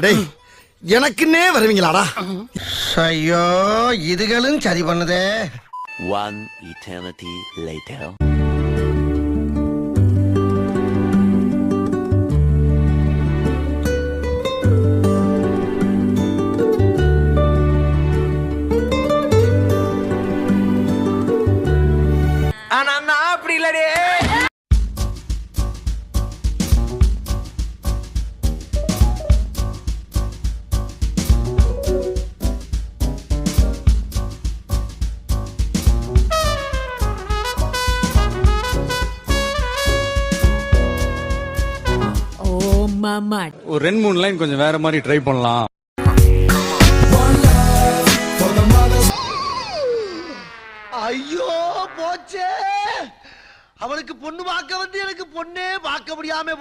டேய் எனக்குன்னே வருவீங்களாடா? ஐயோ இதுகளும் சரி பண்ணுதே. One eternity later. ஆனா நான் அப்படி இல்லடே. ஒரு 2-3 லைன் கொஞ்சம் வேற மாதிரி ட்ரை பண்ணலாம். ஐயோ போச்சே, அவனுக்கு பொண்ணு பார்க்க வந்து எனக்கு பொண்ணே பார்க்க முடியாம